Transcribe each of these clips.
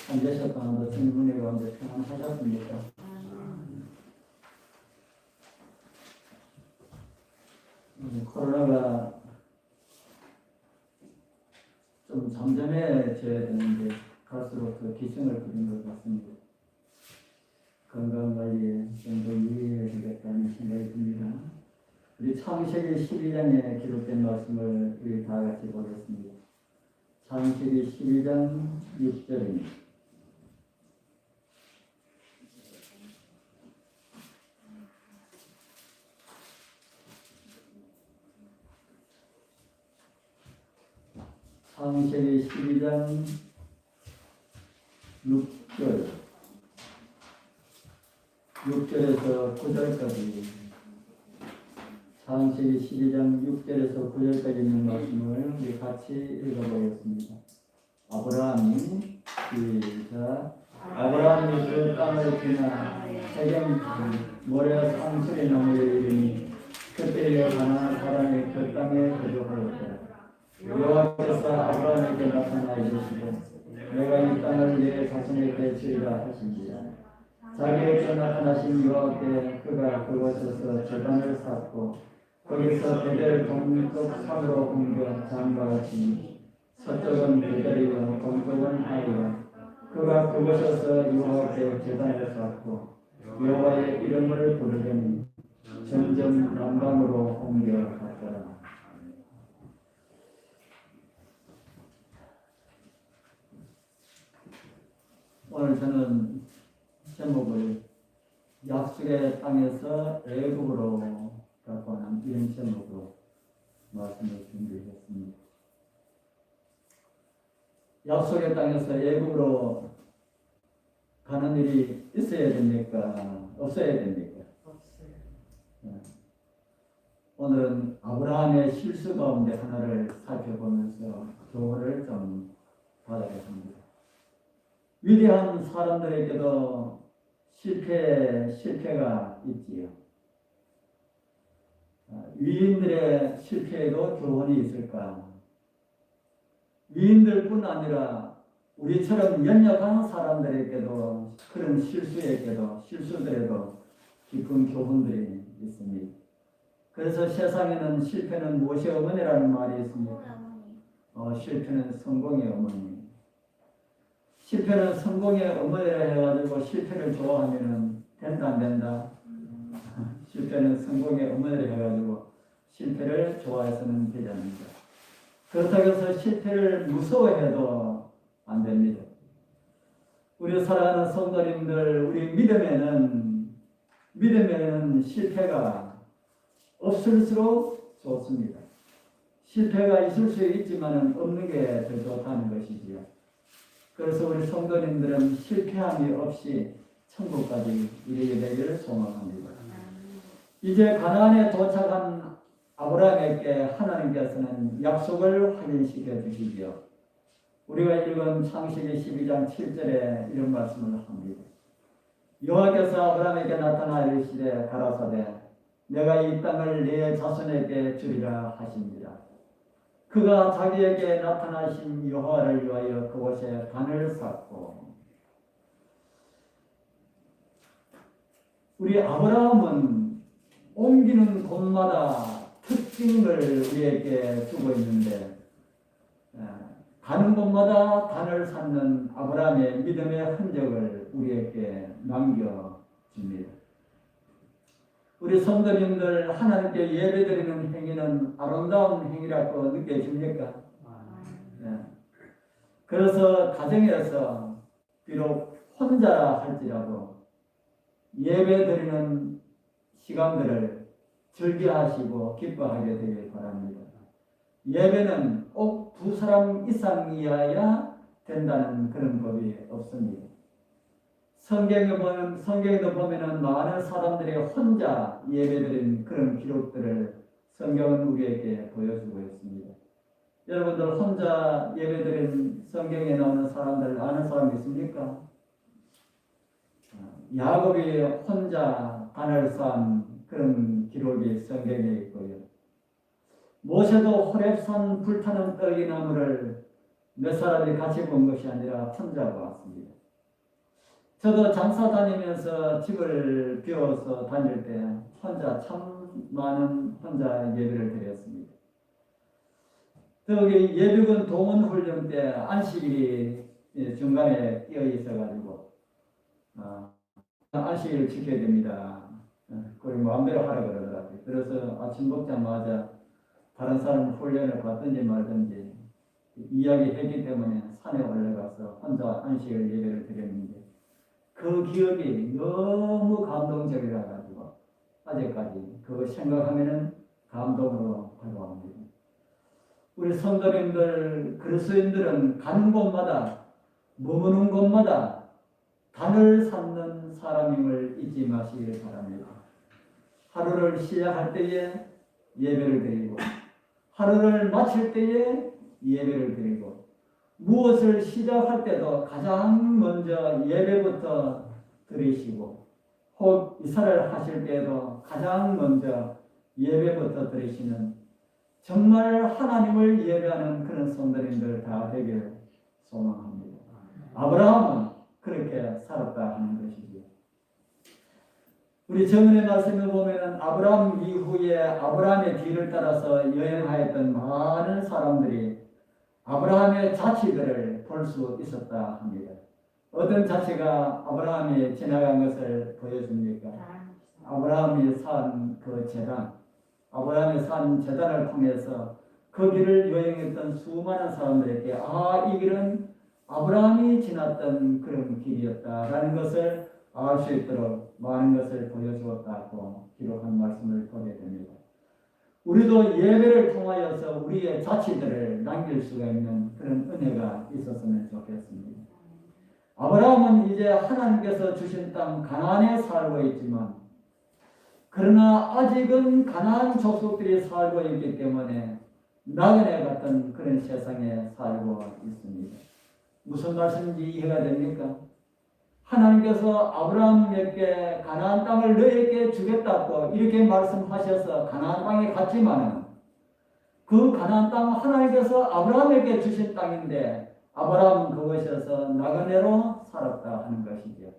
한 몇십 동안도 주님의 가운데 평안하셨습니까? 코로나가 좀 잠잠해져야 되는데 갈수록 더 기승을 부린 것 같습니다. 건강관리에 좀 더 유의해야 되겠다는 생각이 듭니다. 우리 창세기 12장에 기록된 말씀을 우리 다 같이 보겠습니다. 창세기 12장 6절입니다. 창세기 12장 6절에서 9절까지 창세기 12장 6절에서 9절까지 있는 말씀을 우리 같이 읽어보겠습니다. 아브라함이 그 땅을 지나 세겜 모레 상수리 나무에 이르니 그때에 가나안 사람이 그 땅에 거주하였더라. 여호와께서 아브라함에게 나타나 이르시되 내가 이 땅을 내 자손에게 주리라 하시니라. 자기에게 나타나신 여호와께 그가 그곳에서 제단을 쌓고 거기서 베델 동쪽 산으로 옮겨 장과 같이 서쪽은 베델이요 동쪽은 하이요. 그가 그곳에서 여호와께 제단을 쌓고 여호와의 이름을 부르더니 점점 남방으로 옮겨갔더라. 오늘 저는 제목을 약속의 땅에서 애굽으로 갖고 하는 이런 제목으로 말씀을 준비했습니다. 약속의 땅에서 애굽으로 가는 일이 있어야 됩니까? 없어야 됩니까? 없어요. 오늘은 아브라함의 실수 가운데 하나를 살펴보면서 교훈을 좀 받아보겠습니다. 위대한 사람들에게도 실패가 있지요. 위인들의 실패에도 교훈이 있을까? 위인들뿐 아니라 우리처럼 연약한 사람들에게도 그런 실수들에도 깊은 교훈들이 있습니다. 그래서 세상에는 실패는 무엇의 어머니라는 말이 있습니다. 실패는 성공의 어머니. 실패는 성공의 어머니라 해가지고 실패를 좋아하면 된다 안 된다? 실패는 성공의 어머니라 해가지고 실패를 좋아해서는 되지 않는다. 그렇다고 해서 실패를 무서워해도 안 됩니다. 우리 사랑하는 성도님들, 우리 믿음에는 실패가 없을수록 좋습니다. 실패가 있을 수 있지만 없는 게 더 좋다는 것이지요. 그래서 우리 성도님들은 실패함이 없이 천국까지 이르게 되기를 소망합니다. 이제 가나안에 도착한 아브라함에게 하나님께서는 약속을 확인시켜 주시지요. 우리가 읽은 창세기 12장 7절에 이런 말씀을 합니다. 여호와께서 아브라함에게 나타나 이르시되 가라사대 내가 이 땅을 네 자손에게 주리라 하십니다. 그가 자기에게 나타나신 여호와를 위하여 그곳에 단을 쌓고, 우리 아브라함은 옮기는 곳마다 특징을 우리에게 주고 있는데 가는 곳마다 단을 쌓는 아브라함의 믿음의 흔적을 우리에게 남겨줍니다. 우리 성도님들 하나님께 예배드리는 행위는 아름다운 행위라고 느껴집니까? 네. 그래서 가정에서 비록 혼자라 할지라도 예배드리는 시간들을 즐겨하시고 기뻐하게 되길 바랍니다. 예배는 꼭 두 사람 이상이어야 된다는 그런 법이 없습니다. 성경에도 보면은 많은 사람들이 혼자 예배드린 그런 기록들을 성경은 우리에게 보여주고 있습니다. 여러분들 혼자 예배드린 성경에 나오는 사람들 아는 사람 있습니까? 야곱이 혼자 단을 쌓은 그런 기록이 성경에 있고요. 모세도 호렙산 불타는 떨기나무를 몇 사람이 같이 본 것이 아니라 혼자 보았습니다. 저도 장사 다니면서 집을 비워서 다닐 때 혼자 참 많은 혼자 예배를 드렸습니다. 저기 예비군 동원훈련 때 안식일이 중간에 끼어 있어가지고 안식일을 지켜야 됩니다. 그걸 마음대로 하라 그러더라고요. 그래서 아침 먹자마자 다른 사람 훈련을 받든지 말든지 이야기했기 때문에 산에 올라가서 혼자 안식일 예배를 드렸는데 그 기억이 너무 감동적이라 가지고 아직까지 그거 생각하면은 감동으로 다가옵니다. 우리 성도님들, 그리스도인들은 가는 곳마다 머무는 곳마다 단을 쌓는 사람임을 잊지 마시길 바랍니다. 하루를 시작할 때에 예배를 드리고 하루를 마칠 때에 예배를 드리고 무엇을 시작할 때도 가장 먼저 예배부터 드리시고 혹 이사를 하실 때에도 가장 먼저 예배부터 드리시는 정말 하나님을 예배하는 그런 성도님들 다 되길 소망합니다. 아브라함은 그렇게 살았다 하는 것이죠. 우리 정은의 말씀을 보면은 아브라함 이후에 아브라함의 뒤를 따라서 여행하였던 많은 사람들이 아브라함의 자취들을 볼 수 있었다 합니다. 어떤 자취가 아브라함이 지나간 것을 보여줍니까? 아브라함이 산 그 제단, 아브라함이 산 제단을 통해서 그 길을 여행했던 수많은 사람들에게 이 길은 아브라함이 지났던 그런 길이었다라는 것을 알 수 있도록 많은 것을 보여주었다고 기록한 말씀을 보게 됩니다. 우리도 예배를 통하여서 우리의 자취들을 남길 수가 있는 그런 은혜가 있었으면 좋겠습니다. 아브라함은 이제 하나님께서 주신 땅 가나안에 살고 있지만 그러나 아직은 가나안 족속들이 살고 있기 때문에 나그네 같은 그런 세상에 살고 있습니다. 무슨 말씀인지 이해가 됩니까? 하나님께서 아브라함에게 가나안 땅을 너에게 주겠다고 이렇게 말씀하셔서 가나안 땅에 갔지만은 그 가나안 땅 하나님께서 아브라함에게 주신 땅인데 아브라함은 그것에서 나그네로 살았다 하는 것이죠.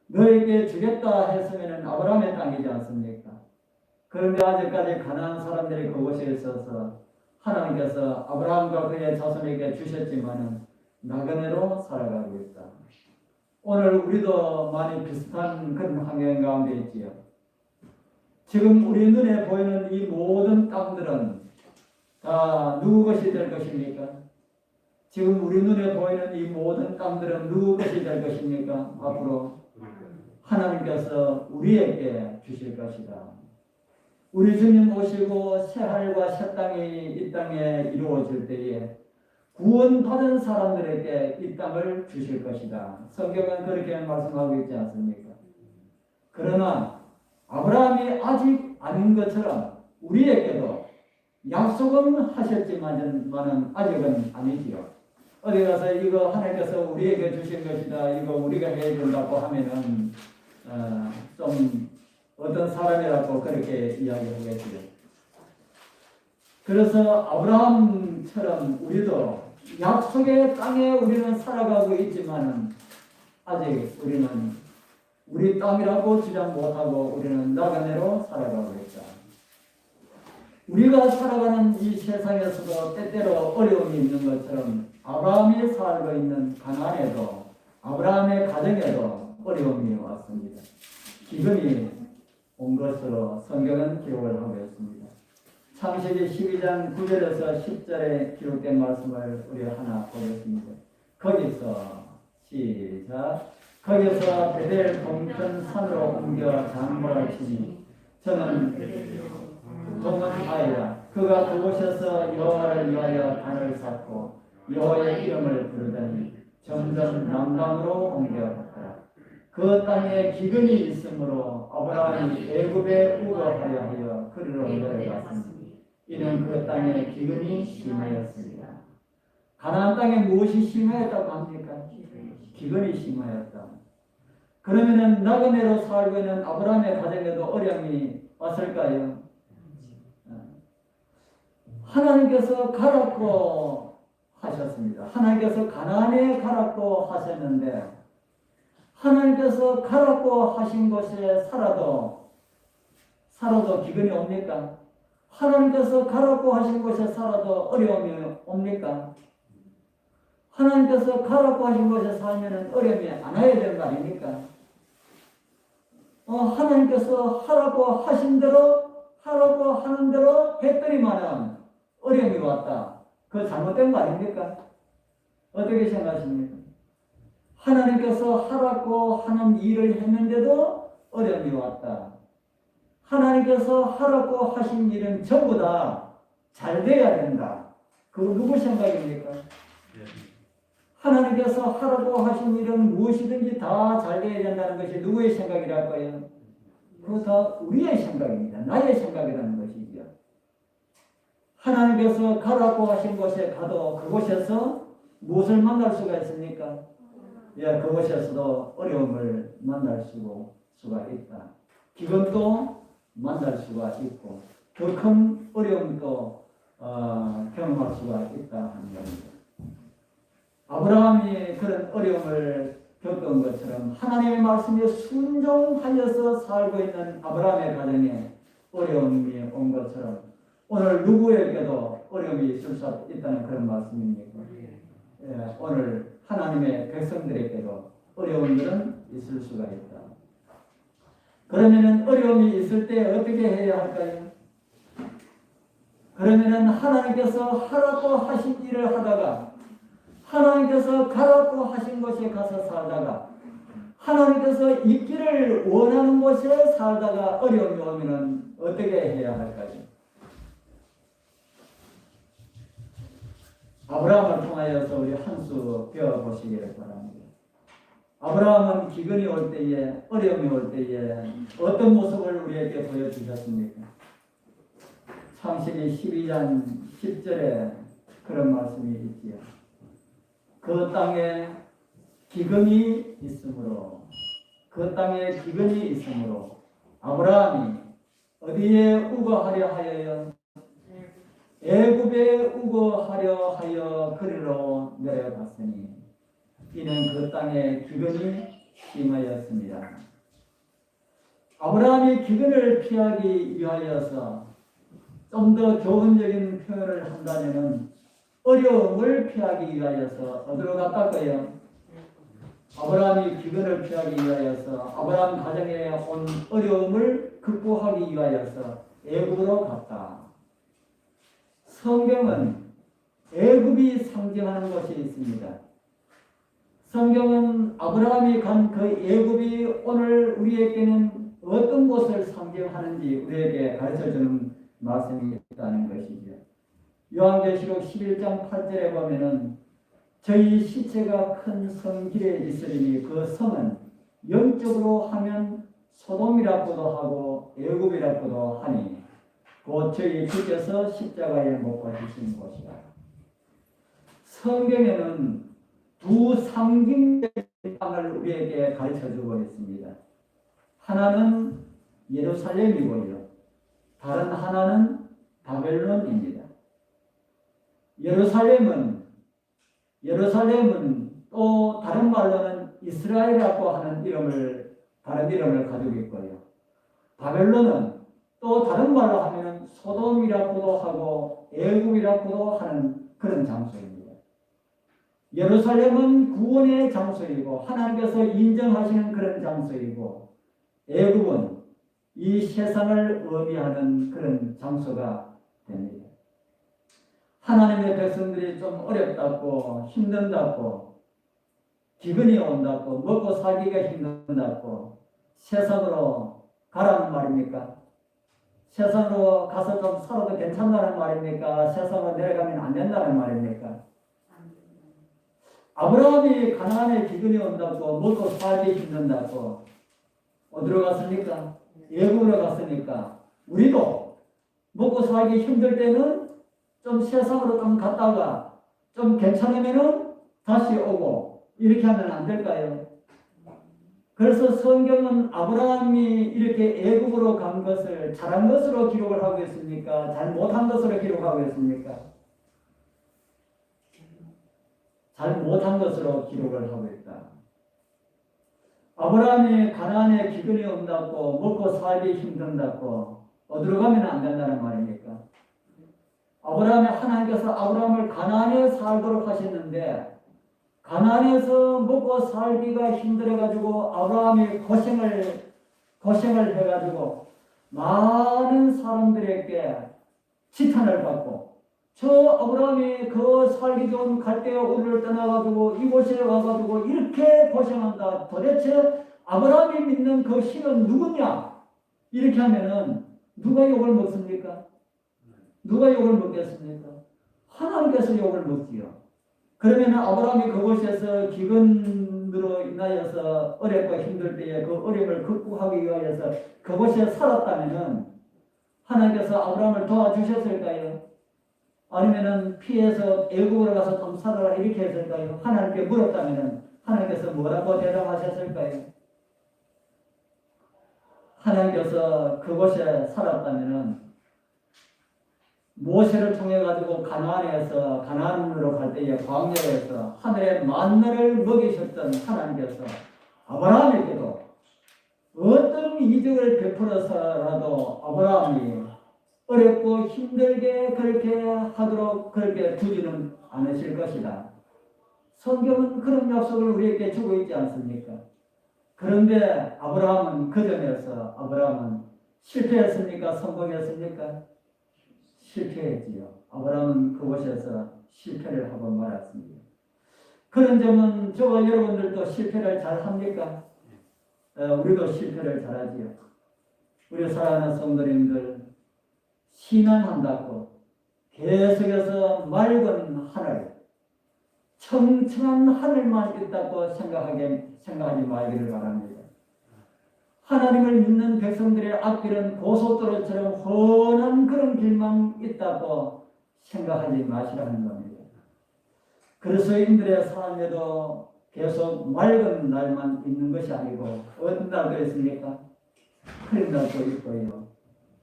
너에게 주겠다 했으면 아브라함의 땅이지 않습니까? 그런데 아직까지 가나안 사람들이 그곳에 있어서 하나님께서 아브라함과 그의 자손에게 주셨지만은 나그네로 살아가고 있다. 오늘 우리도 많이 비슷한 그런 환경 가운데 있지요. 지금 우리 눈에 보이는 이 모든 땅들은 다 누구 것이 될 것입니까? 지금 우리 눈에 보이는 이 모든 땅들은 누구 것이 될 것입니까? 앞으로 하나님께서 우리에게 주실 것이다. 우리 주님 오시고 새 하늘과 새 땅이 이 땅에 이루어질 때에 구원받은 사람들에게 이 땅을 주실 것이다. 성경은 그렇게 말씀하고 있지 않습니까? 그러나 아브라함이 아직 아닌 것처럼 우리에게도 약속은 하셨지만은 아직은 아니지요. 어디 가서 이거 하나님께서 우리에게 주신 것이다, 이거 우리가 해야 된다고 하면은 좀 어떤 사람이라고 그렇게 이야기하겠지요. 그래서 아브라함처럼 우리도 약속의 땅에 우리는 살아가고 있지만은 아직 우리는 우리 땅이라고 주장 못하고 우리는 나그네로 살아가고 있다. 우리가 살아가는 이 세상에서도 때때로 어려움이 있는 것처럼 아브라함이 살고 있는 가나안에도 아브라함의 가정에도 어려움이 왔습니다. 기근이 온 것으로 성경은 기록을 하고 있습니다. 창세기 12장 9절에서 10절에 기록된 말씀을 우리 하나 보겠습니다. 거기서 시작. 거기서 베델 동편 산으로 옮겨 장막을 치니 저는 동은 아이라. 그가 그곳에서 여호와를 위하여 단을 쌓고 여호와의 이름을 부르더니 점점 남방으로 옮겨갔더라. 그 땅에 기근이 있으므로 아브라함이 애굽에 우거하려 하여 그리로 내려갔으니 이는 그 땅에 기근이 심하였습니다. 가나안 땅에 무엇이 심하였다고 합니까? 기근이 심하였다. 그러면은 나그네로 살고 있는 아브라함의 가정에도 어려움이 왔을까요? 하나님께서 가라고 하셨습니다. 하나님께서 가나안에 가라고 하셨는데 하나님께서 가라고 하신 곳에 살아도 기근이 옵니까? 하나님께서 가라고 하신 곳에 살아도 어려움이 옵니까? 하나님께서 가라고 하신 곳에 살면 어려움이 안 와야 되는 거 아닙니까? 하나님께서 하라고 하신 대로, 하라고 하는 대로 했더니만은 어려움이 왔다. 그거 잘못된 거 아닙니까? 어떻게 생각하십니까? 하나님께서 하라고 하는 일을 했는데도 어려움이 왔다. 하나님께서 하라고 하신 일은 전부 다 잘 돼야 된다. 그거 누구 생각입니까? 하나님께서 하라고 하신 일은 무엇이든지 다 잘 돼야 된다는 것이 누구의 생각이랄까요? 그거 다 우리의 생각입니다. 나의 생각이라는 것이죠. 하나님께서 가라고 하신 곳에 가도 그곳에서 무엇을 만날 수가 있습니까? 예, 그곳에서도 어려움을 만날 수가 있다. 기근도 만날 수가 있고 더 큰 어려움도 경험할 수가 있다 하는 겁니다. 아브라함이 그런 어려움을 겪은 것처럼 하나님의 말씀에 순종하여서 살고 있는 아브라함의 가정에 어려움이 온 것처럼 오늘 누구에게도 어려움이 있을 수 있다는 그런 말씀입니까? 예, 오늘 하나님의 백성들에게도 어려움들은 있을 수가 있다. 그러면은 어려움이 있을 때 어떻게 해야 할까요? 그러면은 하나님께서 하라고 하신 일을 하다가 하나님께서 가라고 하신 곳에 가서 살다가 하나님께서 있기를 원하는 곳에 살다가 어려움이 오면은 어떻게 해야 할까요? 아브라함을 통하여서 우리 한 수 배워보시기를 바랍니다. 아브라함은 기근이 올 때에, 어려움이 올 때에 어떤 모습을 우리에게 보여주셨습니까? 창세기 12장 10절에 그런 말씀이 있지요. 그 땅에 기근이 있으므로, 아브라함이 어디에 우거하려 하여요? 애굽에 우거하려 하여 그리로 내려갔으니 이는 그 땅에 기근이 심하였습니다. 아브라함이 기근을 피하기 위하여서 좀 더 교훈적인 표현을 한다면 어려움을 피하기 위하여서 어디로 갔다고요? 아브라함이 기근을 피하기 위하여서 아브라함 가정에 온 어려움을 극복하기 위하여서 애굽으로 갔다. 성경은 애굽이 상징하는 것이 있습니다. 성경은 아브라함이 간 그 애굽이 오늘 우리에게는 어떤 곳을 상징하는지 우리에게 가르쳐주는 말씀이 있다는 것이죠. 요한계시록 11장 8절에 보면은 저희 시체가 큰 성 길에 있으리니 그 성은 영적으로 하면 소돔이라고도 하고 애굽이라고도 하니 곧 저희 주께서 십자가에 못 박히신 곳이다. 성경에는 두 상징적인 땅을 우리에게 가르쳐주고 있습니다. 하나는 예루살렘이고요. 다른 하나는 바벨론입니다. 예루살렘은 또 다른 말로는 이스라엘이라고 하는 다른 이름을 가지고 있고요. 바벨론은 또 다른 말로 하면 소돔이라고도 하고 애굽이라고도 하는 그런 장소입니다. 예루살렘은 구원의 장소이고 하나님께서 인정하시는 그런 장소이고 애굽은 이 세상을 의미하는 그런 장소가 됩니다. 하나님의 백성들이 좀 어렵다고 힘든다고 기근이 온다고 먹고 살기가 힘든다고 세상으로 가라는 말입니까? 세상으로 가서 좀 살아도 괜찮다는 말입니까? 세상으로 내려가면 안 된다는 말입니까? 아브라함이 가나안에 기근이 온다고 먹고 살기 힘든다고 어디로 갔습니까? 애굽으로 갔으니까 우리도 먹고 살기 힘들 때는 좀 세상으로 좀 갔다가 좀 괜찮으면은 다시 오고 이렇게 하면 안 될까요? 그래서 성경은 아브라함이 이렇게 애굽으로 간 것을 잘한 것으로 기록을 하고 있습니까? 잘 못한 것으로 기록하고 있습니까? 잘 못한 것으로 기록을 하고 있다. 아브라함이 가나안에 기근이 온다고 먹고 살기 힘든다고 어디로 가면 안 된다는 말입니까? 아브라함이 하나님께서 아브라함을 가나안에 살도록 하셨는데 가나안에서 먹고 살기가 힘들어가지고 아브라함이 고생을 해가지고 많은 사람들에게 지탄을 받고 저 아브라함이 그 살기 좋은 갈대아 우르를 떠나가지고 이곳에 와가지고 이렇게 고생한다. 도대체 아브라함이 믿는 그 신은 누구냐? 이렇게 하면은 누가 욕을 먹습니까? 누가 욕을 먹겠습니까? 하나님께서 욕을 먹지요. 그러면 아브라함이 그곳에서 기근으로 인하여서 어렵고 힘들 때에 그 어려움을 극복하기 위하여서 그곳에 살았다면 하나님께서 아브라함을 도와주셨을까요? 아니면은 피해서 애국으로 가서 좀 살아라 이렇게 했을까요? 하나님께 물었다면 하나님께서 뭐라고 대답하셨을까요? 하나님께서 그곳에 살았다면 모세를 통해 가지고 가나안으로 갈 때에 광야에서 하늘의 만나를 먹이셨던 하나님께서 아브라함에게도 어떤 이적을 베풀어서라도 아브라함이 어렵고 힘들게 그렇게 하도록 그렇게 두지는 않으실 것이다. 성경은 그런 약속을 우리에게 주고 있지 않습니까? 그런데 아브라함은 그 점에서 아브라함은 실패했습니까? 성공했습니까? 실패했지요. 아브라함은 그곳에서 실패를 하고 말았습니다. 그런 점은 저와 여러분들도 실패를 잘 합니까? 우리도 실패를 잘 하지요. 우리 사랑하는 성도님들 신앙한다고 계속해서 맑은 하늘, 청청한 하늘만 있다고 생각하지 말기를 바랍니다. 하나님을 믿는 백성들의 앞길은 고속도로처럼 훤한 그런 길만 있다고 생각하지 마시라는 겁니다. 그리스도인들의 삶에도 계속 맑은 날만 있는 것이 아니고 어떤 날도 있습니까? 흐린 날도 있고요.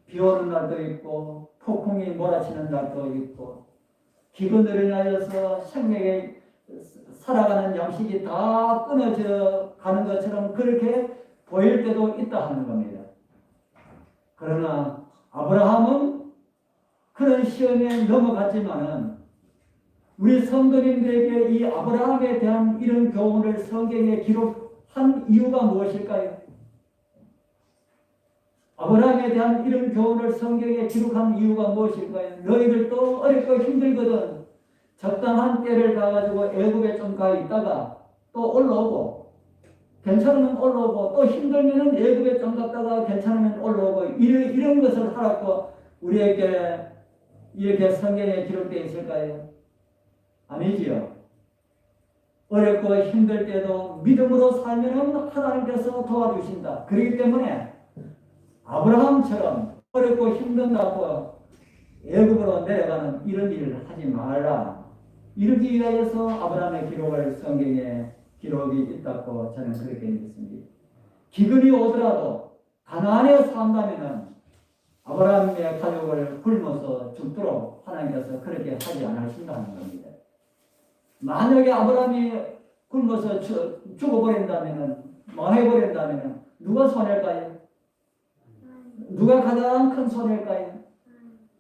비 오는 날도 있고 폭풍이 몰아치는 날도 있고 기근으로 인하여서 생명에 살아가는 양식이 다 끊어져 가는 것처럼 그렇게 보일 때도 있다 하는 겁니다. 그러나 아브라함은 그런 시험에 넘어갔지만은 우리 성도님들에게 이 아브라함에 대한 이런 교훈을 성경에 기록한 이유가 무엇일까요? 아브라함에 대한 이런 교훈을 성경에 기록한 이유가 무엇일까요? 너희들도 어렵고 힘들거든 적당한 때를 가가지고 애굽에 좀 가 있다가 또 올라오고 괜찮으면 올라오고 또 힘들면 애굽에 좀 갔다가 괜찮으면 올라오고 이런 것을 하라고 우리에게 이렇게 성경에 기록되어 있을까요? 아니지요. 어렵고 힘들 때도 믿음으로 살면 하나님께서 도와주신다. 그렇기 때문에 아브라함처럼 어렵고 힘든다고 애굽으로 내려가는 이런 일을 하지 말라. 이러기 위하여서 아브라함의 기록을 성경에 기록이 있다고 저는 그렇게 믿습니다. 기근이 오더라도 가나안에 산다면 아브라함의 가족을 굶어서 죽도록 하나님께서 그렇게 하지 않으신다는 겁니다. 만약에 아브라함이 굶어서 죽어버린다면 망해버린다면 누가 손해일까요? 누가 가장 큰 손해일까요?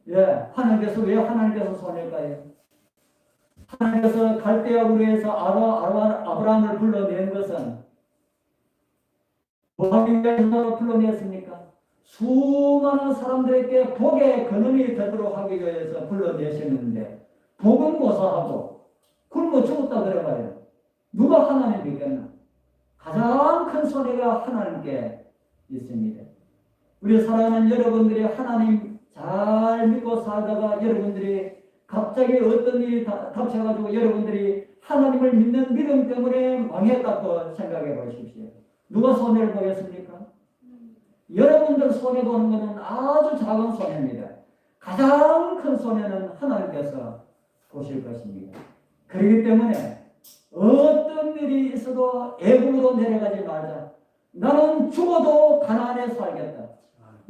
예, 하나님께서 왜 하나님께서 손해일까요? 하나님께서 갈대아 우르에서 아브라함을 불러낸 것은 뭐하기 위해서 불러냈습니까? 수많은 사람들에게 복의 근원이 되도록 하기 위해서 불러내셨는데 복은 고사하고 굶어 죽었다 그래봐요. 누가 하나님 믿겠나? 가장 큰 손해가 하나님께 있습니다. 우리 사랑하는 여러분들이 하나님 잘 믿고 살다가 여러분들이 갑자기 어떤 일이 닥쳐가지고 여러분들이 하나님을 믿는 믿음 때문에 망했다고 생각해 보십시오. 누가 손해를 보겠습니까? 여러분들 손해보는 것은 아주 작은 손해입니다. 가장 큰 손해는 하나님께서 보실 것입니다. 그렇기 때문에 어떤 일이 있어도 애굽으로 내려가지 말자. 나는 죽어도 가나안에 살겠다.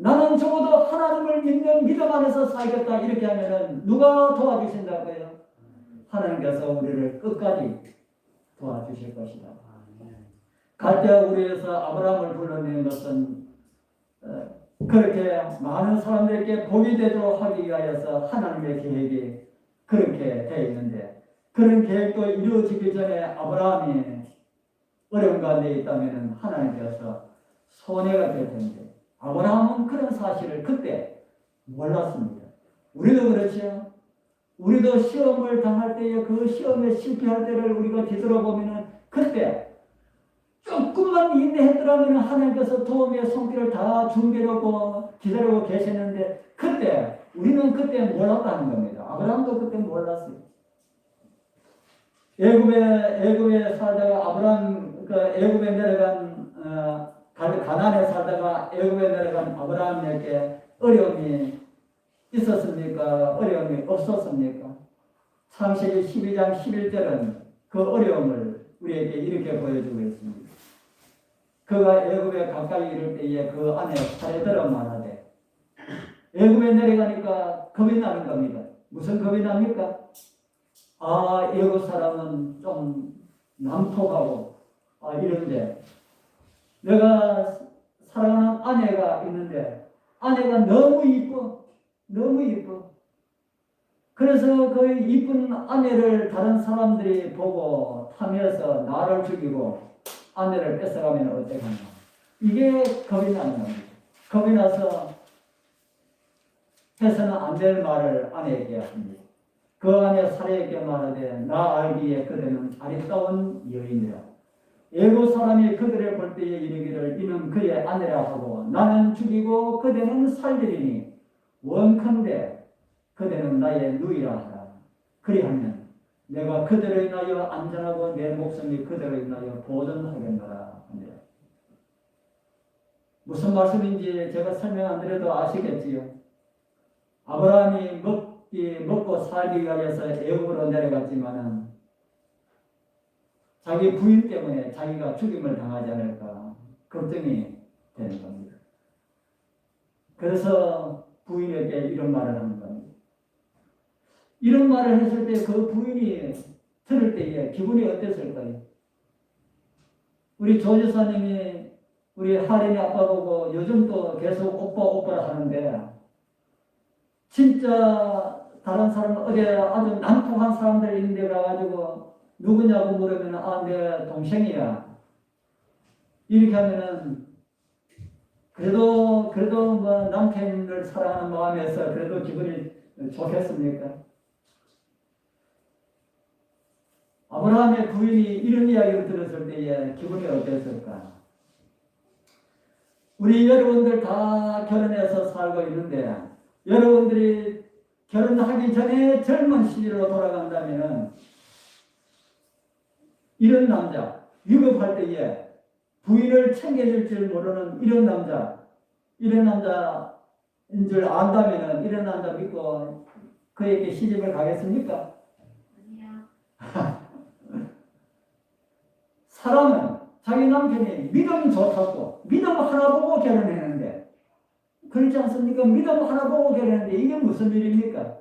나는 적어도 하나님을 믿는 믿음 안에서 살겠다. 이렇게 하면은 누가 도와주신다고요? 하나님께서 우리를 끝까지 도와주실 것이다. 갈대아 우리에서 아브라함을 불러낸 것은 그렇게 많은 사람들에게 복이 되도록 하기 위하여서 하나님의 계획이 그렇게 되어 있는데, 그런 계획도 이루어지기 전에 아브라함이 어려운 가운데 있다면 하나님께서 손해가 될 텐데, 아브라함은 그런 사실을 그때 몰랐습니다. 우리도 그렇죠. 우리도 시험을 당할 때에 그 시험에 실패할 때를 우리가 뒤돌아보면 그때 조금만 인내했더라면 하나님께서 도움의 손길을 다 준비하고 기다리고 계셨는데, 그때 우리는 그때 몰랐다는 겁니다. 아브라함도 그때 몰랐어요. 애굽에 살다가 아브라함, 애굽에 내려간 가나안에 살다가 애굽에 내려간 아브라함에게 어려움이 있었습니까? 어려움이 없었습니까? 창세기 12장 11절은 그 어려움을 우리에게 이렇게 보여주고 있습니다. 그가 애굽에 가까이 이를 때에 그 안에 사례들은 말하되, 애굽에 내려가니까 겁이 나는 겁니다. 무슨 겁이 납니까? 애굽 사람은 좀 난폭하고 이런데, 내가 사랑하는 아내가 있는데 아내가 너무 이뻐. 그래서 그 이쁜 아내를 다른 사람들이 보고 탐해서 나를 죽이고 아내를 뺏어가면 어떡하나. 이게 겁이 나는 겁니다. 겁이 나서 해서는 안 될 말을 아내에게 합니다. 그 아내 사례에게 말하되, 나 알기에 그대는 아리따운 여인이라. 애굽 사람이 그들을 볼 때에 이르기를 이는 그의 아내라 하고 나는 죽이고 그대는 살리리니 원컨대 그대는 나의 누이라 하라. 그리하면 내가 그대로 인하여 안전하고 내 목숨이 그대로 인하여 보존하겠노라. 무슨 말씀인지 제가 설명 안 드려도 아시겠지요. 아브라함이 먹고 살기 위하여서 애굽으로 내려갔지만은 자기 부인 때문에 자기가 죽임을 당하지 않을까 걱정이 되는 겁니다. 그래서 부인에게 이런 말을 하는 겁니다. 이런 말을 했을 때 그 부인이 들을 때에 기분이 어땠을까요? 우리 조지사님이 우리 하린이 아빠 보고 요즘도 계속 오빠 하는데, 진짜 다른 사람 어디 아주 난폭한 사람들 있는 데 가가지고 누구냐고 물으면 내 동생이야. 이렇게 하면은 그래도 뭐 남편을 사랑하는 마음에서 그래도 기분이 좋겠습니까? 아브라함의 부인이 이런 이야기를 들었을 때에 기분이 어땠을까? 우리 여러분들 다 결혼해서 살고 있는데, 여러분들이 결혼하기 전에 젊은 시절로 돌아간다면 이런 남자, 위급할 때에 부인을 챙겨줄 줄 모르는 이런 남자인 줄 안다면 이런 남자 믿고 그에게 시집을 가겠습니까? 아니야. 사람은 자기 남편이 믿음 좋다고 믿음 하나 보고 결혼했는데, 그렇지 않습니까? 믿음 하나 보고 결혼했는데 이게 무슨 일입니까?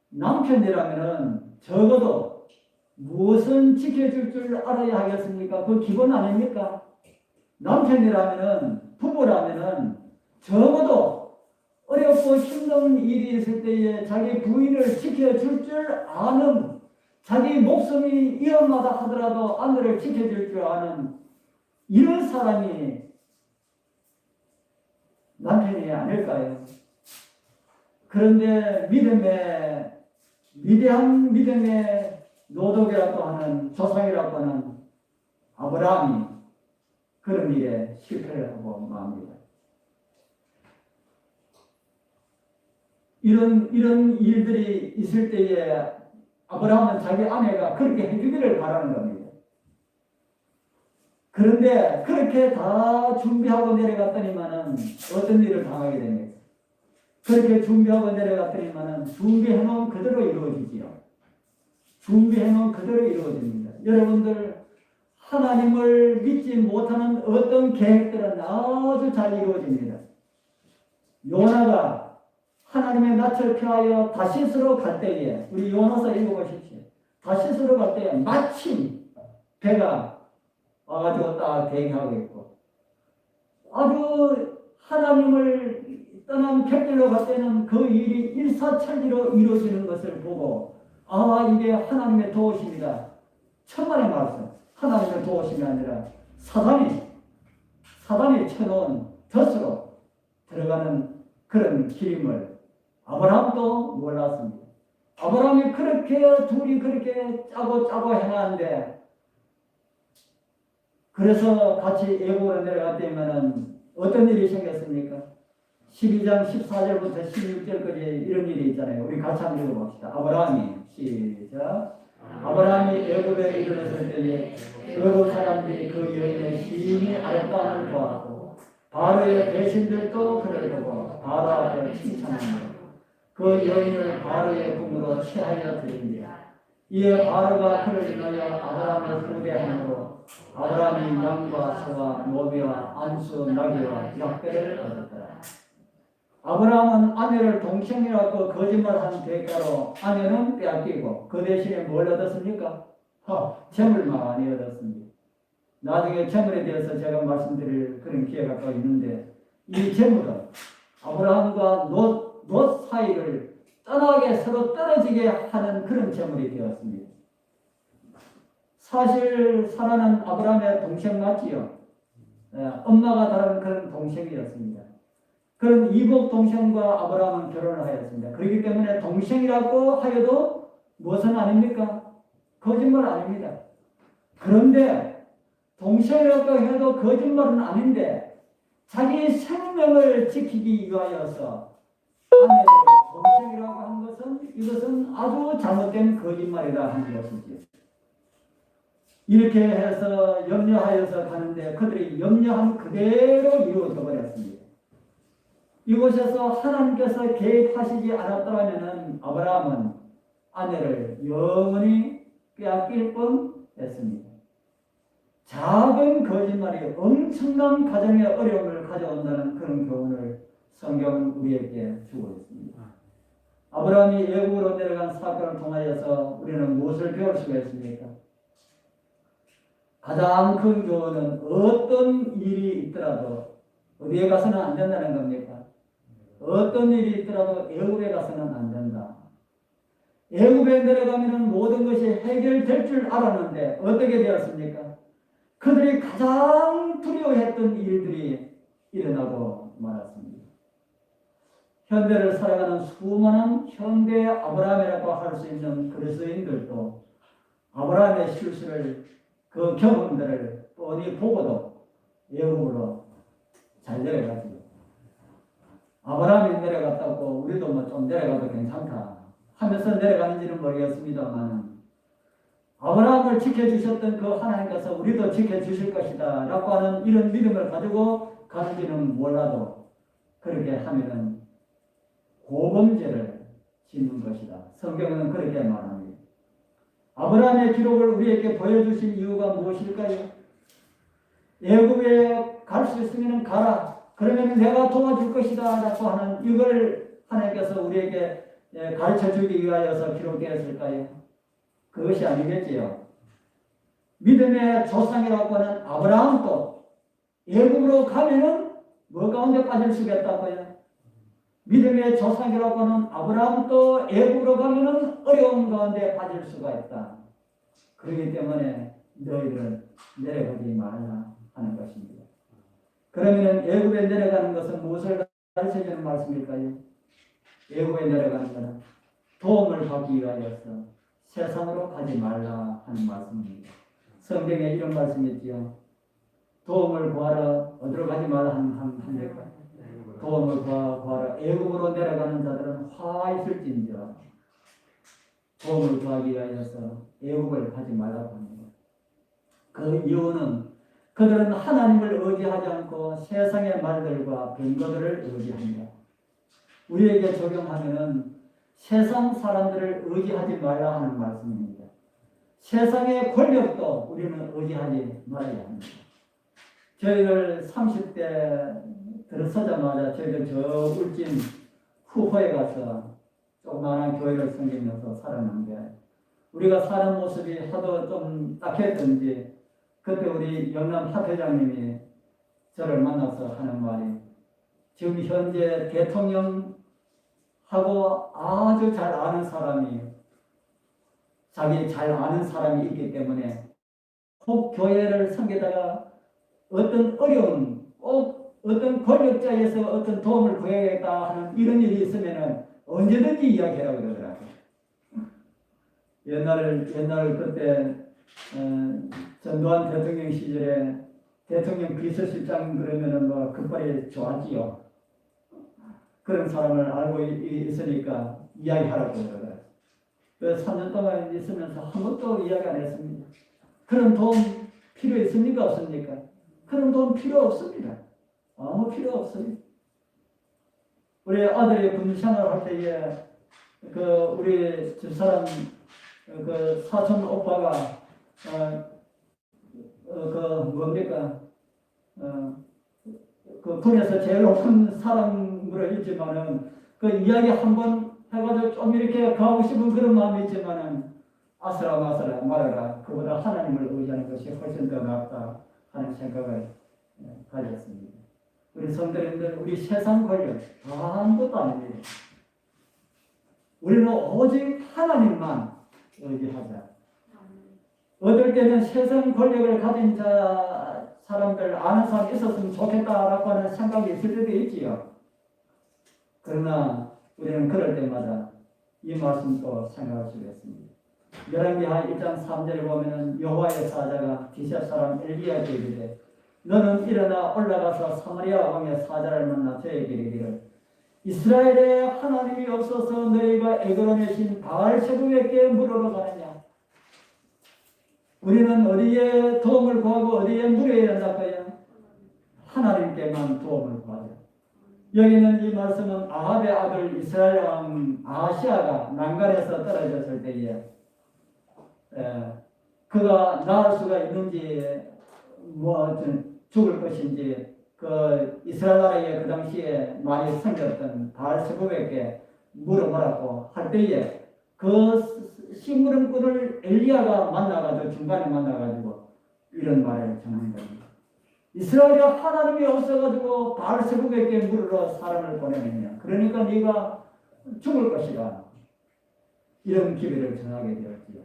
남편이라면 적어도 무엇은 지켜줄 줄 알아야 하겠습니까? 그 기본 아닙니까? 남편이라면, 부부라면 적어도 어렵고 힘든 일이 있을 때에 자기 부인을 지켜줄 줄 아는, 자기 목숨이 위험하다 하더라도 아내를 지켜줄 줄 아는 이런 사람이 남편이 아닐까요? 그런데 위대한 믿음의 노독이라고 하는, 조상이라고 하는 아브라함이 그런 일에 실패를 하고 맙니다. 이런 일들이 있을 때에 아브라함은 자기 아내가 그렇게 해주기를 바라는 겁니다. 그런데 그렇게 다 준비하고 내려갔더니만은 어떤 일을 당하게 됩니까? 그렇게 준비하고 내려갔더니만은 준비해놓은 그대로 이루어지지요. 준비해놓은 그대로 이루어집니다. 여러분들, 하나님을 믿지 못하는 어떤 계획들은 아주 잘 이루어집니다. 요나가 하나님의 낯을 피하여 다시스로 갈 때에, 우리 요나서 읽어보십시오. 다시스로 갈 때에 마침 배가 와가지고 딱 대기하고 있고, 아주 하나님을 떠난 곁길로 갈 때는 그 일이 일사천리로 이루어지는 것을 보고, 아, 이게 하나님의 도우심이다. 천만의 말씀. 하나님의 도우심이 아니라 사단이 쳐놓은 덫으로 들어가는 그런 길임을 아브라함도 몰랐습니다. 아브라함이 둘이 그렇게 짜고 해놨는데, 그래서 같이 애국으로 내려갔다면은 어떤 일이 생겼습니까? 12장 14절부터 16절까지 이런 일이 있잖아요. 우리 같이 한번 읽어봅시다. 아브라함이 시작. 아브라함이 애굽에 이르렀을 때에 애굽 사람들이 그 여인의 심히 아름다움을 보았고 바로의 대신들도 그를 보고 바로 앞에 칭찬하며 그 여인을 바로의 궁으로 취하여 드린지라. 이에 바로가 그를 인하여 아브라함을 후대함으로 아브라함이 양과 소와 노비와 안수 나귀와 약배를 얻었더라. 아브라함은 아내를 동생이라고 거짓말한 대가로 아내는 빼앗기고 그 대신에 뭘 얻었습니까? 재물 많이 얻었습니다. 나중에 재물에 대해서 제가 말씀드릴 그런 기회가 또 있는데, 이 재물은 아브라함과 롯 사이를 떠나게 서로 떨어지게 하는 그런 재물이 되었습니다. 사실 사라는 아브라함의 동생 맞지요? 엄마가 다른 그런 동생이었습니다. 그런 이복 동생과 아브라함은 결혼을 하였습니다. 그렇기 때문에 동생이라고 하여도 무엇은 아닙니까? 거짓말 아닙니다. 그런데 동생이라고 해도 거짓말은 아닌데 자기 생명을 지키기 위하여서 아내를 동생이라고 한 것은 이것은 아주 잘못된 거짓말이라 하는 것이죠. 이렇게 해서 염려하여서 가는데 그들이 염려한 그대로 이루어져 버렸습니다. 이곳에서 하나님께서 개입하시지 않았더라면 아브라함은 아내를 영원히 빼앗길 뻔했습니다. 작은 거짓말이 엄청난 가정의 어려움을 가져온다는 그런 교훈을 성경은 우리에게 주고 있습니다. 아브라함이 애국으로 내려간 사건을 통하여서 우리는 무엇을 배울 수가 있습니까? 가장 큰 교훈은 어떤 일이 있더라도 어디에 가서는 안 된다는 겁니까? 어떤 일이 있더라도 애굽에 가서는 안 된다. 애굽에 내려가면 모든 것이 해결될 줄 알았는데 어떻게 되었습니까? 그들이 가장 두려워했던 일들이 일어나고 말았습니다. 현대를 살아가는 수많은 현대 아브라함이라고 할 수 있는 그리스도인들도 아브라함의 실수를, 그 경험들을 뻔히 보고도 애굽으로 잘 내려가지요. 아브라함이 내려갔다고 우리도 뭐 좀 내려가도 괜찮다 하면서 내려가는지는 모르겠습니다만, 아브라함을 지켜주셨던 그 하나님께서 우리도 지켜주실 것이다 라고 하는 이런 믿음을 가지고 가는지는 몰라도 그렇게 하면은 고범죄를 짓는 것이다. 성경은 그렇게 말합니다. 아브라함의 기록을 우리에게 보여주신 이유가 무엇일까요? 애굽에 갈 수 있으면 가라. 그러면 내가 도와줄 것이다 라고 하는 이걸 하나님께서 우리에게 가르쳐 주기 위하여서 기록되었을까요? 그것이 아니겠지요. 믿음의 조상이라고 하는 아브라함도 애굽으로 가면은 뭐 가운데 빠질 수가 있다고요? 믿음의 조상이라고 하는 아브라함도 애굽으로 가면은 어려운 가운데 빠질 수가 있다. 그렇기 때문에 너희들은 내려가지 말라 하는 것입니다. 그러면 애굽에 내려가는 것은 무엇을 가르쳐주는 말씀일까요? 애굽에 내려가는 것은 도움을 받기 위하여서 세상으로 가지 말라 하는 말씀입니다. 성경에 이런 말씀이 있지요. 도움을 구하러 어디로 가지 말라 합니까? 도움을 구하러 애굽으로 내려가는 자들은 화 있을진저 도움을 구하기 위하여서 애굽을 가지 말라고 합니다. 그 이유는 그들은 하나님을 의지하지 않고 세상의 말들과 병거들을 의지합니다. 우리에게 적용하면은 세상 사람들을 의지하지 말라 하는 말씀입니다. 세상의 권력도 우리는 의지하지 말아야 합니다. 저희들 30대 들어서자마자 저희들 저 울진 후포에 가서 조그마한 교회를 섬기면서 살았는데 우리가 사는 모습이 하도 좀 딱했던지 그때 우리 영남 하회장님이 저를 만나서 하는 말이, 지금 현재 대통령하고 아주 잘 아는 사람이, 자기 잘 아는 사람이 있기 때문에 꼭 교회를 섬기다가 어떤 어려운, 꼭 어떤 권력자에서 어떤 도움을 구해야겠다 하는 이런 일이 있으면 언제든지 이야기하라고 그러더라고요. 옛날 그때 전두환 대통령 시절에 대통령 비서실장 그러면은 뭐 급발이 좋았지요. 그런 사람을 알고 있으니까 이야기하라고 그러더라고요. 그래서 3년 동안 있으면서 한 번도 이야기 안 했습니다. 그런 도움 필요 있습니까? 없습니까? 그런 도움 필요 없습니다. 아무 필요 없어요. 우리 아들이 군생활 할 때에 우리 집사람 사촌 오빠가 뭡니까? 군에서 제일 높은 사람으로 있지만은 그 이야기 한번 해가지고 좀 이렇게 가고 싶은 그런 마음이 있지만은 아슬아슬 말아라. 그보다 하나님을 의지하는 것이 훨씬 더 낫다 하는 생각을 가졌습니다. 우리 성도님들, 우리 세상 권력 아무것도 아닙니다. 우리는 오직 하나님만 의지하자. 어떨 때는 세상 권력을 가진 사람들, 아는 사람이 있었으면 좋겠다라고 하는 생각이 있을 때도 있지요. 그러나 우리는 그럴 때마다 이 말씀도 생각할 수 있습니다. 열왕기하 1장 3절에 보면은 여호와의 사자가 디셉 사람 엘리야에게 이르되 너는 일어나 올라가서 사마리아 왕의 사자를 만나 저에게 이르기를 이스라엘의 하나님이 없어서 너희가 애굽으로 내신 바알세불에게 물으러 가느냐. 우리는 어디에 도움을 구하고 어디에 물어야 한다고요? 하나님께만 도움을 구하자. 여기는 이 말씀은 아합의 아들 이스라엘 왕 아하시아가 난간에서 떨어졌을 때에 그가 나을 수가 있는지 죽을 것인지 이스라엘 나라에 그 당시에 많이 섬겼던 바알세불에게 물어보라고 할 때에 그 심부름꾼을 엘리야가 만나가지고 중간에 만나가지고 이런 말을 전한 겁니다. 이스라엘에 하나님이 없어가지고 바알세불에게 물으러 사람을 보내느냐. 그러니까 네가 죽을 것이다. 이런 기회를 전하게 되었지요.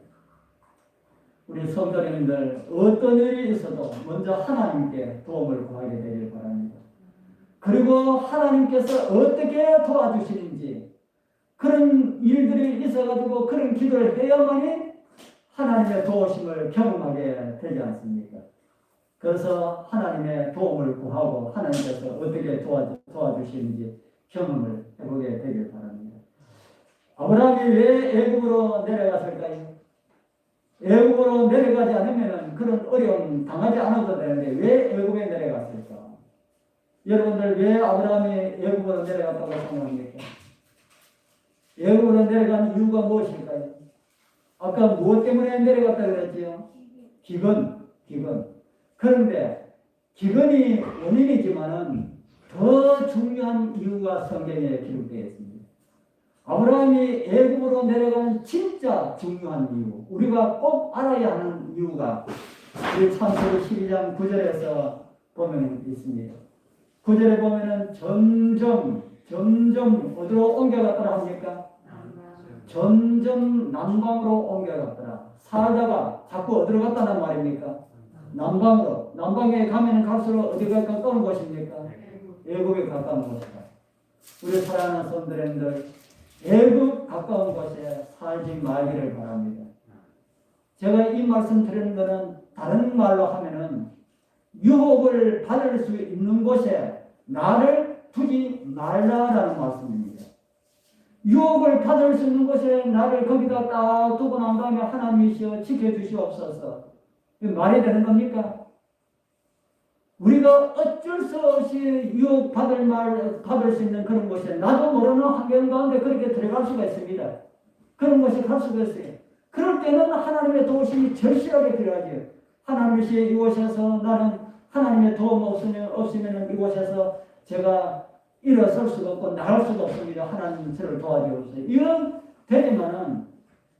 우리 성도님들 어떤 일이 있어도 먼저 하나님께 도움을 구하게 되길 바랍니다. 그리고 하나님께서 어떻게 도와주시는지 그런 일들이 있어가지고 그런 기도를 해야만이 하나님의 도우심을 경험하게 되지 않습니까? 그래서 하나님의 도움을 구하고 하나님께서 어떻게 도와주시는지 경험을 해보게 되길 바랍니다. 아브라함이 왜 애굽으로 내려갔을까요? 애굽으로 내려가지 않으면 그런 어려움 당하지 않아도 되는데 왜 애굽에 내려갔을까? 여러분들 왜 아브라함이 애굽으로 내려갔다고 생각합니까? 애굽으로 내려간 이유가 무엇일까요? 아까 무엇 때문에 내려갔다 그랬지요? 기근. 그런데 기근이 원인이지만은 더 중요한 이유가 성경에 기록되어 있습니다. 아브라함이 애굽으로 내려가는 진짜 중요한 이유, 우리가 꼭 알아야 하는 이유가 우리 창세기 12장 9절에서 보면 있습니다. 9절에 보면은 점점 어디로 옮겨갔더라 합니까? 점점 남방으로 옮겨갔더라. 살다가 자꾸 어디로 갔다는 말입니까? 남방으로. 남방에 가면 갈수록 어디가 가까운 곳입니까? 애굽에 가까운 곳이다. 우리 사랑하는 성도님들, 애굽 가까운 곳에 살지 말기를 바랍니다. 제가 이 말씀 드리는 것은 다른 말로 하면은 유혹을 받을 수 있는 곳에 나를 두지 말라라는 말씀입니다. 유혹을 받을 수 있는 곳에 나를 거기다 딱 두고 난 다음에 하나님이시여 지켜주시옵소서. 말이 되는 겁니까? 우리가 어쩔 수 없이 유혹받을 수 있는 그런 곳에 나도 모르는 환경 가운데 그렇게 들어갈 수가 있습니다. 그런 곳에 갈 수가 있어요. 그럴 때는 하나님의 도우심이 절실하게 필요하죠. 하나님이 이곳에서 나는 하나님의 도움 없으면 이곳에서 제가 일어설 수도 없고 나갈 수도 없습니다. 하나님 저를 도와주옵소서. 이런 되지만은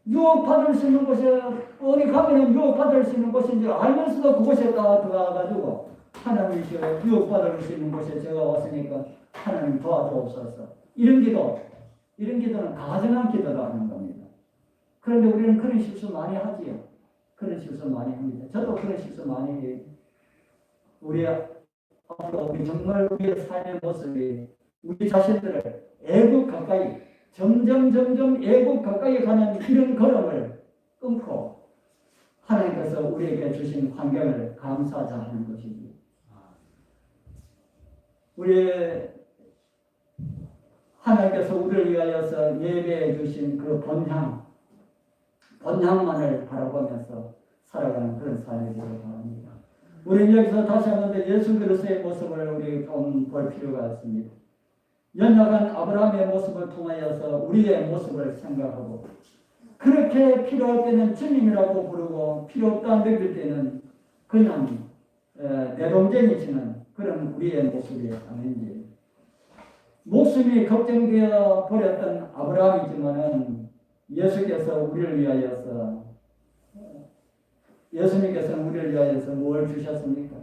유혹받을 수 있는 곳에 어디 가면은 유혹받을 수 있는 곳인 줄 알면서도 그곳에 들어가가지고 하나님이시여 유혹받을 수 있는 곳에 제가 왔으니까 하나님 도와주옵소서. 이런 기도는 가정한 기도로 하는 겁니다. 그런데 우리는 그런 실수 많이 하지요. 그런 실수 많이 합니다. 저도 그런 실수 많이 해요. 우리 정말 우리의 삶의 모습이 우리 자신들을 애국 가까이 점점 애국 가까이 가는 이런 걸음을 끊고 하나님께서 우리에게 주신 환경을 감사하자 하는 것이지. 우리 하나님께서 우리를 위하여서 예배해 주신 그 본향만을 바라보면서 살아가는 그런 삶이 되길 바랍니다. 우리는 여기서 다시 한번 예수 그리스도의 모습을 우리 좀 볼 필요가 있습니다. 연약한 아브라함의 모습을 통하여서 우리의 모습을 생각하고 그렇게 필요할 때는 주님이라고 부르고 필요 없다 느낄 때는 그냥 내동쟁이치는 그런 우리의 모습이 아닌지. 목숨이 걱정되어 버렸던 아브라함이지만은 예수님께서는 우리를 위하여서 뭘 주셨습니까?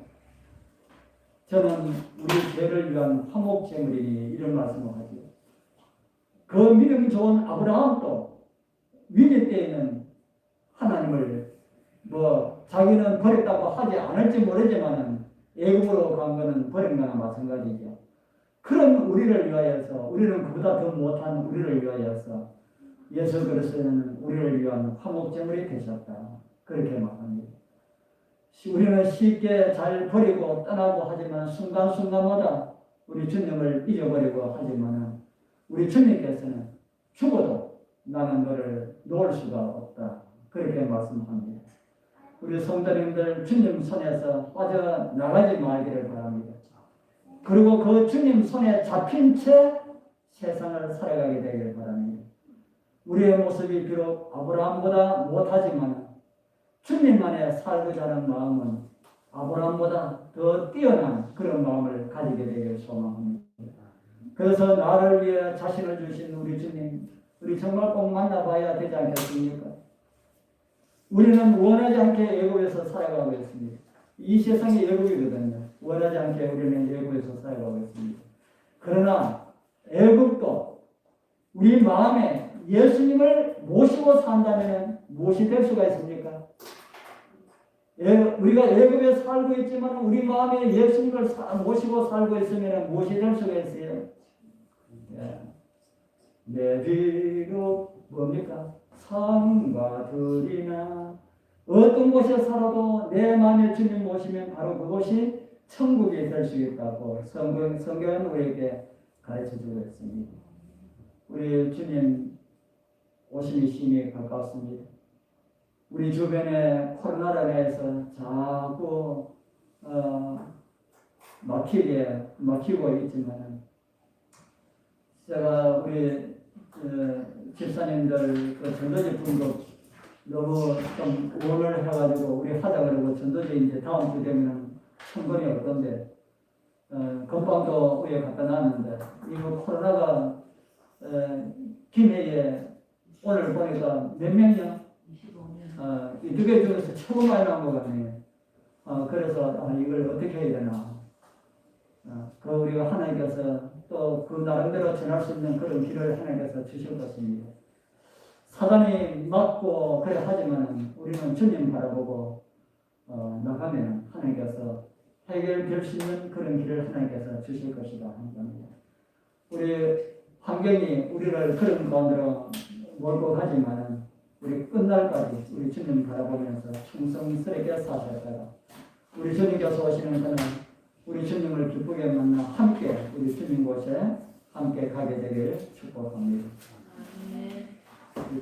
저는 우리 죄를 위한 화목제물이니 이런 말씀을 하죠. 그 믿음 좋은 아브라함도 위기 때에는 하나님을 자기는 버렸다고 하지 않을지 모르지만은 애굽으로 간 것은 버린 거나 마찬가지죠. 그런 우리를 위하여서 우리는 그보다 더 못한 우리를 위하여서 예수 그리스도는 우리를 위한 화목제물이 되셨다. 그렇게 말합니다. 우리는 쉽게 잘 버리고 떠나고 하지만 순간순간마다 우리 주님을 잊어버리고 하지만 우리 주님께서는 죽어도 나는 너를 놓을 수가 없다. 그렇게 말씀합니다. 우리 성도님들 주님 손에서 빠져나가지 말기를 바랍니다. 그리고 그 주님 손에 잡힌 채 세상을 살아가게 되길 바랍니다. 우리의 모습이 비록 아브라함보다 못하지만 주님만에 살고자 하는 마음은 아브라함보다 더 뛰어난 그런 마음을 가지게 되길 소망합니다. 그래서 나를 위해 자신을 주신 우리 주님, 우리 정말 꼭 만나봐야 되지 않겠습니까? 우리는 원하지 않게 애굽에서 살아가고 있습니다. 이 세상이 애굽이거든요. 원하지 않게 우리는 애굽에서 살아가고 있습니다. 그러나 애굽도 우리 마음에 예수님을 모시고 산다면 무엇이 될 수가 있습니까? 우리가 애굽에 살고 있지만 우리 마음에 예수님을 모시고 살고 있으면 무엇이 될 수가 있어요? 내 비록 뭡니까? 삶과 들이나 어떤 곳에 살아도 내 마음에 주님 모시면 바로 그곳이 천국이 될 수 있다고 성경은 우리에게 가르쳐주고 있습니다. 우리 주님 오심이 심히 가깝습니다. 우리 주변에 코로나로 인해서 자꾸 막히고 있지만 제가 우리 집사님들 그 전도지 분도 너무 좀 응원을 해가지고 우리 하자 그러고 전도지 이제 다음 주 되면 천건이 없던데 건빵도 위에 갖다 놨는데 이거 코로나가 김해에 오늘 보니까 몇 명이야? 25명. 이 두 개 중에서 최고 많이 나온 것 같네요. 그래서 이걸 어떻게 해야 되나. 그 우리가 하나님께서 또 그 나름대로 전할 수 있는 그런 길을 하나님께서 주실 것입니다. 사단이 막고 그래 하지만 우리는 주님 바라보고 나가면 하나님께서 해결될 수 있는 그런 길을 하나님께서 주실 것이다 하는 겁니다. 우리 환경이 우리를 그런 가운데로 몰고 가지만은 우리 끝날까지 우리 주님 바라보면서 충성스럽게 사셨다가 우리 주님께서 오시는 그날 우리 주님을 기쁘게 만나 함께 우리 주님 곳에 함께 가게 되기를 축복합니다.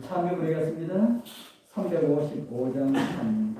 참여 부르겠습니다. 355장 3.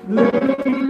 늘